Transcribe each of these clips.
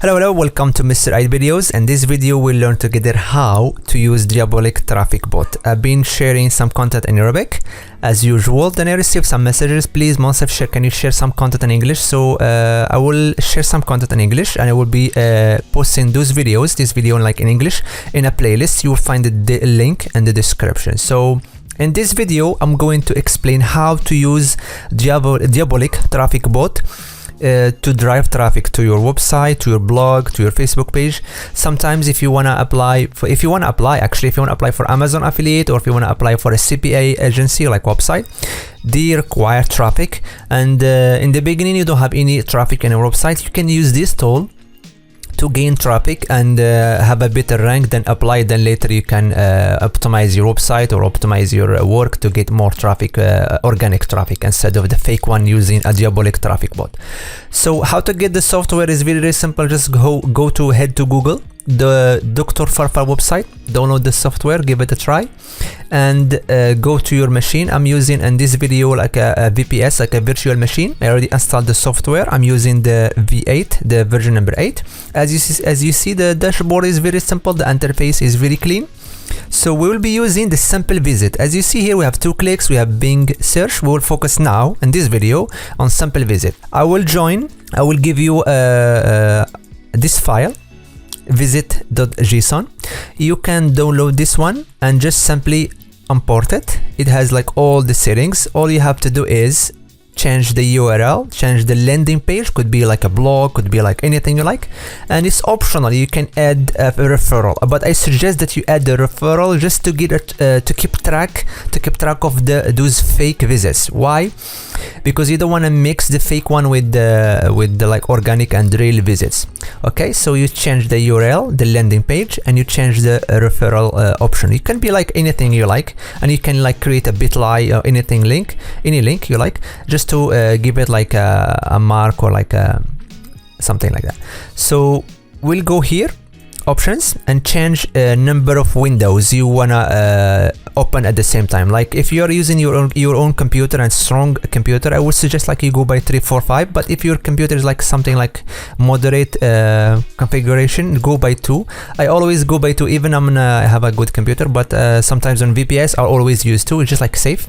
Hello, welcome to Mr. I Videos. In this video we'll learn together how to use Diabolic traffic bot. I've been sharing some content in Arabic as usual, then I received some messages. Please Monsef, can you share some content in English? So I will share some content in English and I will be posting this video like in English in a playlist. You will find the link in the description. So in this video I'm going to explain how to use Diabolic traffic bot to drive traffic to your website, to your blog, to your Facebook page. Sometimes if you want to apply for Amazon affiliate, or if you want to apply for a CPA agency like website, they require traffic, and in the beginning you don't have any traffic in your website. You can use this tool to gain traffic and have a better rank, then apply, then later you can optimize your website or optimize your work to get more traffic, organic traffic, instead of the fake one using a Diabolic traffic bot. So how to get the software is very simple. Just head to Google, the Dr. Farfar website, download the software, give it a try, and go to your machine. I'm using in this video like a VPS, like a virtual machine. I already installed the software. I'm using the V8, the version number 8. As you see, the dashboard is very simple, the interface is very clean. So we will be using the simple visit. As you see here, we have 2 clicks, we have Bing search. We will focus now in this video on simple visit. I will give you this file, visit.json. You can download this one and just simply import it. It has like all the settings. All you have to do is change the URL, change the landing page, could be like a blog, could be like anything you like, and it's optional. You can add a referral, but I suggest that you add the referral just to get it to keep track of those fake visits. Why? Because you don't want to mix the fake one with the like organic and real visits. Okay, so you change the URL, the landing page, and you change the referral option. It can be like anything you like, and you can like create a bitly or any link you like, just to give it like a mark or like something like that. So we'll go here, options, and change number of windows you wanna open at the same time. Like if you are using your own computer and strong computer, I would suggest like you go by 3, 4, 5. But if your computer is like something like moderate configuration, go by 2. I always go by 2, even I have a good computer, but sometimes on VPS I always use 2. It's just like safe.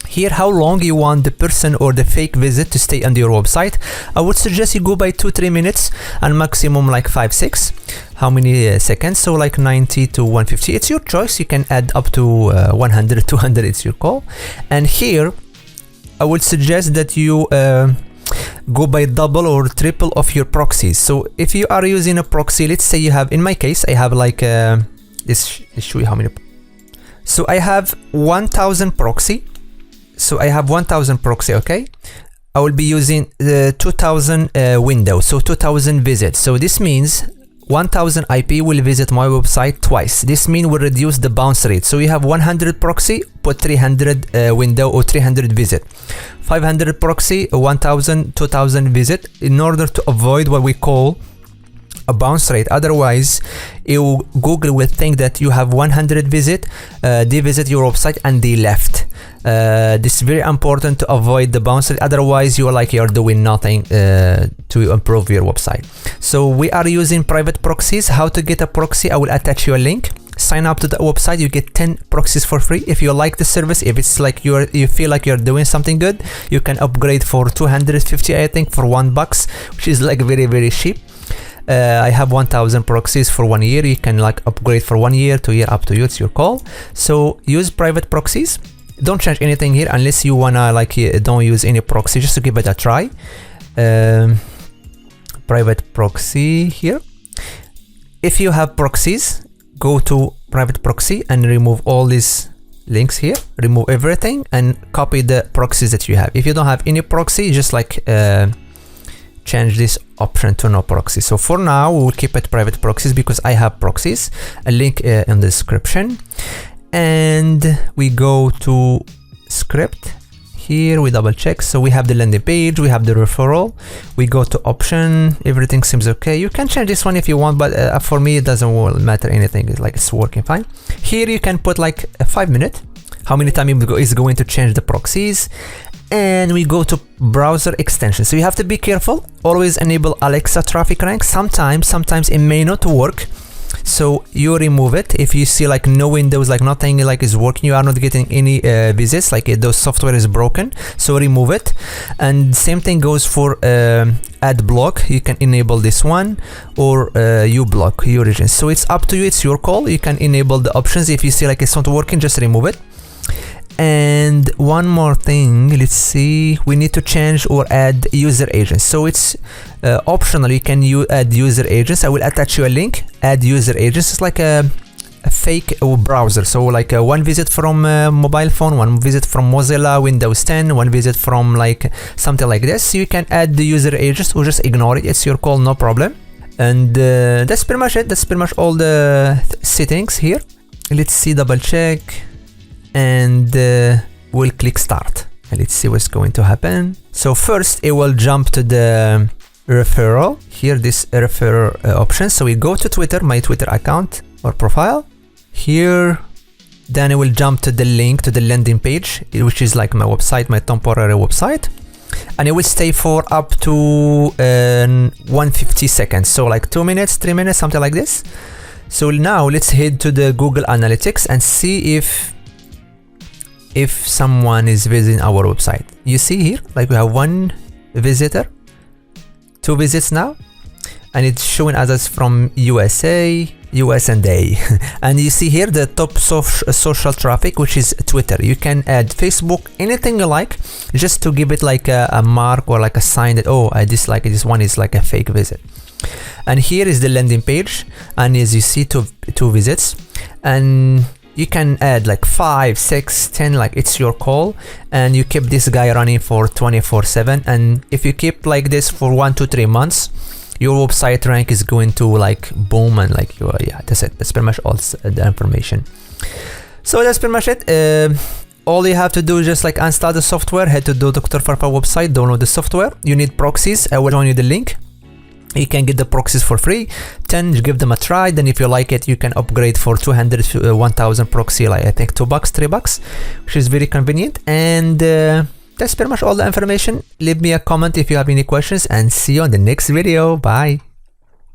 Here, how long you want the person or the fake visit to stay on your website. I would suggest you go by 2-3 minutes and maximum like 5-6. How many seconds? So like 90 to 150. It's your choice. You can add up to 100, 200. It's your call. And here, I would suggest that you go by double or triple of your proxies. So if you are using a proxy, let's say you have, in my case, I have like let's show you how many. So I have 1000 proxy. So I have 1000 proxy, okay? I will be using the 2000 windows, so 2000 visits. So this means 1000 IP will visit my website twice. This means we'll reduce the bounce rate. So you have 100 proxy, put 300 window or 300 visit. 500 proxy, 1000, 2000 visit, in order to avoid what we call a bounce rate. Otherwise, Google will think that you have 100 visit, they visit your website and they left. This is very important to avoid the bounce rate. Otherwise, you're doing nothing to improve your website. So we are using private proxies. How to get a proxy? I will attach you a link. Sign up to the website. You get 10 proxies for free. If you like the service, if it's like you feel like you're doing something good, you can upgrade for 250, I think, for $1, which is like very, very cheap. I have 1000 proxies for 1 year. You can like upgrade for 1 year, 2 year, up to you. It's your call. So use private proxies. Don't change anything here unless you wanna like don't use any proxy, just to give it a try. Private proxy here. If you have proxies, go to private proxy and remove all these links here. Remove everything and copy the proxies that you have. If you don't have any proxy, just like change this option to no proxy. So for now, we will keep it private proxies because I have proxies. A link in the description. And we go to script. Here we double check. So we have the landing page, we have the referral. We go to option. Everything seems okay. You can change this one if you want, but for me it doesn't matter anything. It's like it's working fine. Here you can put like a 5 minute. How many times is going to change the proxies. and we go to browser extension. So you have to be careful, always enable Alexa traffic rank. Sometimes it may not work, so you remove it. If you see like no windows, like nothing like is working, you are not getting any visits, like those software is broken, so remove it. And same thing goes for ad block. You can enable this one, or you block your regions. So it's up to you, it's your call. You can enable the options. If you see like it's not working, just remove it. And one more thing, let's see, we need to change or add user agents. So it's optional, you can add user agents. I will attach you a link. Add user agents. It's like a fake browser, so like one visit from mobile phone, one visit from Mozilla, Windows 10, one visit from like something like this. You can add the user agents or just ignore it, it's your call, no problem. And that's pretty much it. That's pretty much all the settings here. Let's see, double check, and we'll click start, and let's see what's going to happen. So first it will jump to the referral here, this referral option. So we go to Twitter, my Twitter account or profile here, then it will jump to the link to the landing page, which is like my website, my temporary website, and it will stay for up to 150 seconds, so like 2 minutes, 3 minutes, something like this. So now let's head to the Google Analytics and see if someone is visiting our website. You see here, like we have 1 visitor, 2 visits now, and it's showing us from USA and A. And you see here the top social traffic, which is Twitter. You can add Facebook, anything you like, just to give it like a mark or like a sign that, oh, I dislike it, this one is like a fake visit. And here is the landing page, and as you see, two visits, and you can add like 5, 6, 10, like it's your call, and you keep this guy running for 24/7. And if you keep like this for 1 to 3 months, your website rank is going to like boom, and like yeah, that's it. That's pretty much all the information. So that's pretty much it. All you have to do is just like install the software, head to the Dr. Farfar website, download the software. You need proxies. I will show you the link. You can get the proxies for free. 10, give them a try. Then if you like it, you can upgrade for 200 to 1000 proxy, like I think $2, $3, which is very convenient. And that's pretty much all the information. Leave me a comment if you have any questions, and see you on the next video. Bye.